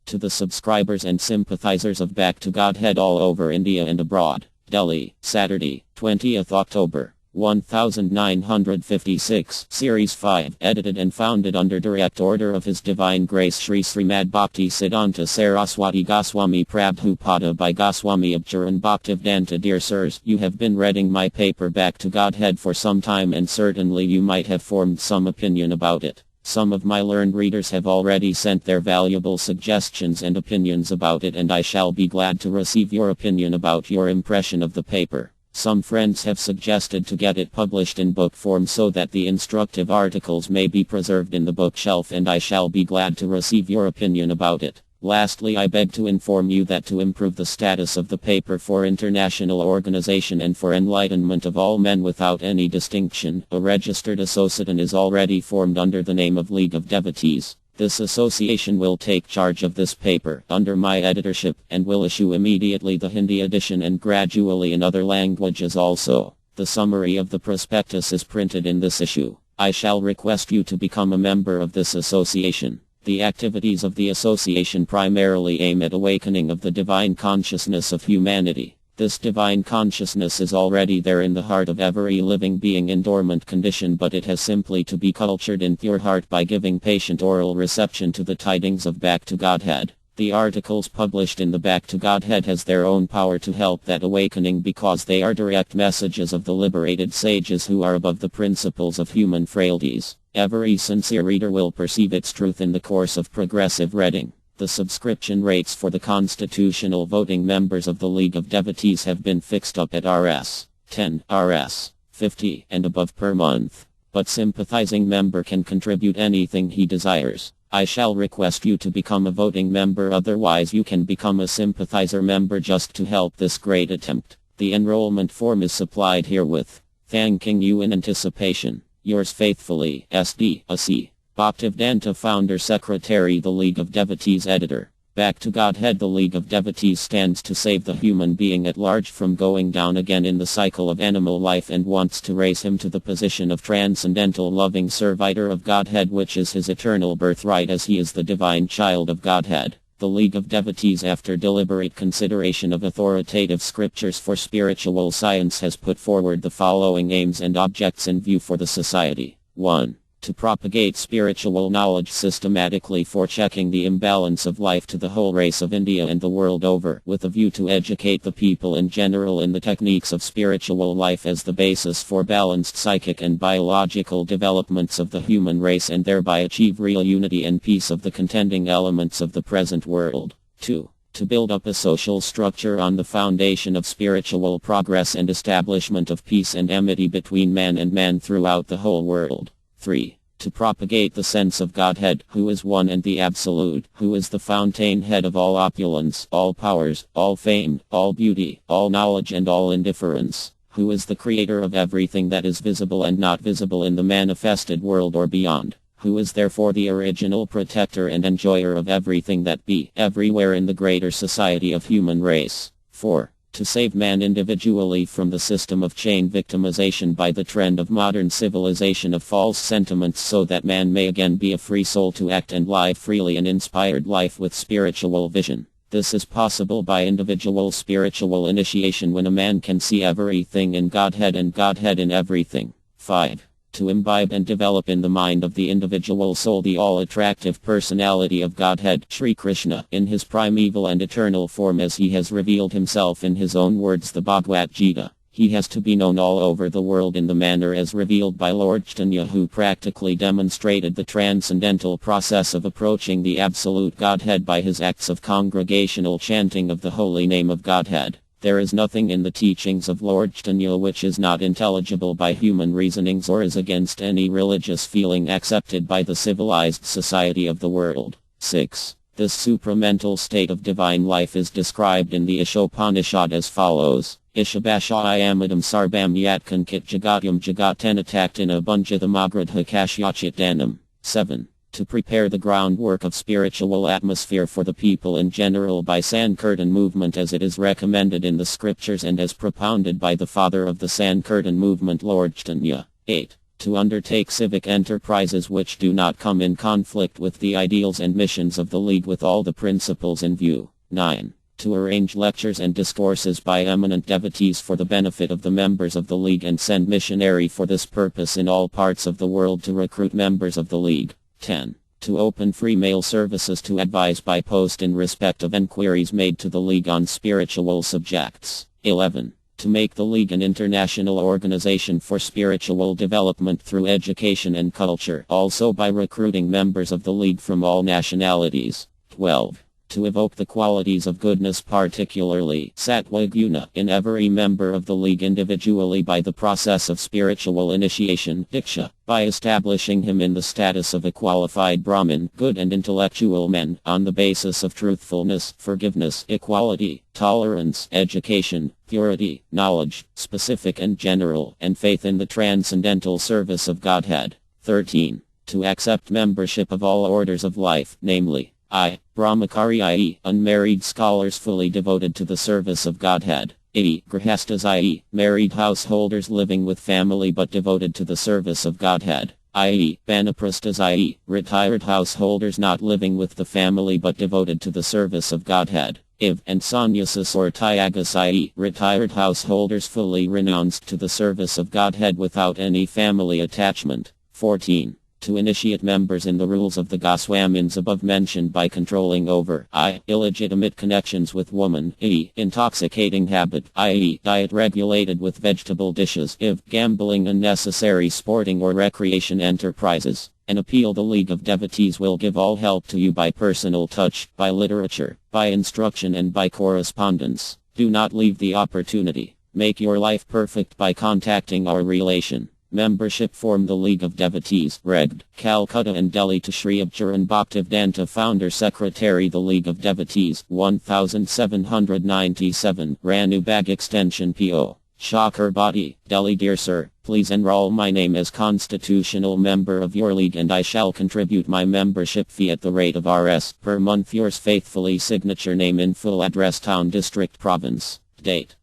To the subscribers and sympathizers of Back to Godhead all over India and abroad. Delhi, Saturday, 20th October, 1956. Series 5, edited and founded under direct order of His Divine Grace Sri Srimad Bhakti Siddhanta Saraswati Goswami Prabhupada by Goswami Abcharan Bhaktivedanta. Dear sirs, you have been reading my paper Back to Godhead for some time, and certainly you might have formed some opinion about it. Some of my learned readers have already sent their valuable suggestions and opinions about it, and I shall be glad to receive your opinion about your impression of the paper. Some friends have suggested to get it published in book form so that the instructive articles may be preserved in the bookshelf, and I shall be glad to receive your opinion about it. Lastly, I beg to inform you that to improve the status of the paper for international organization and for enlightenment of all men without any distinction, a registered association is already formed under the name of League of Devotees. This association will take charge of this paper under my editorship and will issue immediately the Hindi edition and gradually in other languages also. The summary of the prospectus is printed in this issue. I shall request you to become a member of this association. The activities of the association primarily aim at awakening of the divine consciousness of humanity. This divine consciousness is already there in the heart of every living being in dormant condition, but it has simply to be cultured in pure heart by giving patient oral reception to the tidings of Back to Godhead. The articles published in the Back to Godhead has their own power to help that awakening, because they are direct messages of the liberated sages who are above the principles of human frailties. Every sincere reader will perceive its truth in the course of progressive reading. The subscription rates for the constitutional voting members of the League of Devotees have been fixed up at Rs. 10, Rs. 50, and above per month. But sympathizing member can contribute anything he desires. I shall request you to become a voting member, otherwise you can become a sympathizer member just to help this great attempt. The enrollment form is supplied herewith. Thanking you in anticipation. Yours faithfully, S.D. A.C. Bhaktivedanta, Founder Secretary, the League of Devotees, Editor. Back to Godhead. The League of Devotees stands to save the human being at large from going down again in the cycle of animal life, and wants to raise him to the position of transcendental loving servitor of Godhead, which is his eternal birthright, as he is the divine child of Godhead. The League of Devotees, after deliberate consideration of authoritative scriptures for spiritual science, has put forward the following aims and objects in view for the society. 1. To propagate spiritual knowledge systematically for checking the imbalance of life to the whole race of India and the world over, with a view to educate the people in general in the techniques of spiritual life as the basis for balanced psychic and biological developments of the human race, and thereby achieve real unity and peace of the contending elements of the present world. 2. To build up a social structure on the foundation of spiritual progress and establishment of peace and amity between man and man throughout the whole world. 3. To propagate the sense of Godhead, who is one and the Absolute, who is the fountainhead of all opulence, all powers, all fame, all beauty, all knowledge and all indifference, who is the creator of everything that is visible and not visible in the manifested world or beyond, who is therefore the original protector and enjoyer of everything that be, everywhere in the greater society of human race. 4. To save man individually from the system of chain victimization by the trend of modern civilization of false sentiments, so that man may again be a free soul to act and live freely an inspired life with spiritual vision. This is possible by individual spiritual initiation, when a man can see everything in Godhead and Godhead in everything. 5. To imbibe and develop in the mind of the individual soul the all-attractive personality of Godhead, Sri Krishna, in his primeval and eternal form as he has revealed himself in his own words, the Bhagavad Gita. He has to be known all over the world in the manner as revealed by Lord Chaitanya, who practically demonstrated the transcendental process of approaching the absolute Godhead by his acts of congregational chanting of the holy name of Godhead. There is nothing in the teachings of Lord Chaitanya which is not intelligible by human reasonings or is against any religious feeling accepted by the civilized society of the world. 6. This supramental state of divine life is described in the Ishopanishad as follows. Ishabashayamidam sarbam yatkankit jagatyam jagatenataktina bunjithamagradha kashyachitdanam. 7. To prepare the groundwork of spiritual atmosphere for the people in general by Sankirtan movement as it is recommended in the scriptures and as propounded by the father of the Sankirtan movement, Lord Chaitanya. 8. To undertake civic enterprises which do not come in conflict with the ideals and missions of the League with all the principles in view. 9. To arrange lectures and discourses by eminent devotees for the benefit of the members of the League and send missionary for this purpose in all parts of the world to recruit members of the League. 10. To open free mail services to advise by post in respect of enquiries made to the League on spiritual subjects. 11. To make the League an international organization for spiritual development through education and culture, also by recruiting members of the League from all nationalities. 12. To evoke the qualities of goodness, particularly sattva guna, in every member of the League individually by the process of spiritual initiation, diksha, by establishing him in the status of a qualified Brahmin, good and intellectual man, on the basis of truthfulness, forgiveness, equality, tolerance, education, purity, knowledge, specific and general, and faith in the transcendental service of Godhead. 13. To accept membership of all orders of life, namely, Brahmachari i.e., unmarried scholars fully devoted to the service of Godhead. Grihastas i.e., married householders living with family but devoted to the service of Godhead. i.e., Banaprastas i.e., retired householders not living with the family but devoted to the service of Godhead. And Sannyasas or Tyagas i.e., retired householders fully renounced to the service of Godhead without any family attachment. 14. To initiate members in the rules of the Goswamins above mentioned by controlling over illegitimate connections with woman, intoxicating habit, i.e. diet regulated with vegetable dishes, gambling, unnecessary sporting or recreation enterprises. An appeal the League of Devotees will give all help to you by personal touch, by literature, by instruction and by correspondence. Do not leave the opportunity. Make your life perfect by contacting our relation. Membership form the League of Devotees, Regd, Calcutta and Delhi to Sri Abcharan Bhaktivedanta Founder Secretary The League of Devotees, 1797, Ranubag Extension P.O. Chakrabarti, Delhi. Dear Sir, please enroll my name as constitutional member of your League and I shall contribute my membership fee at the rate of Rs. per month. Yours faithfully. Signature name in full. Address Town District Province. Date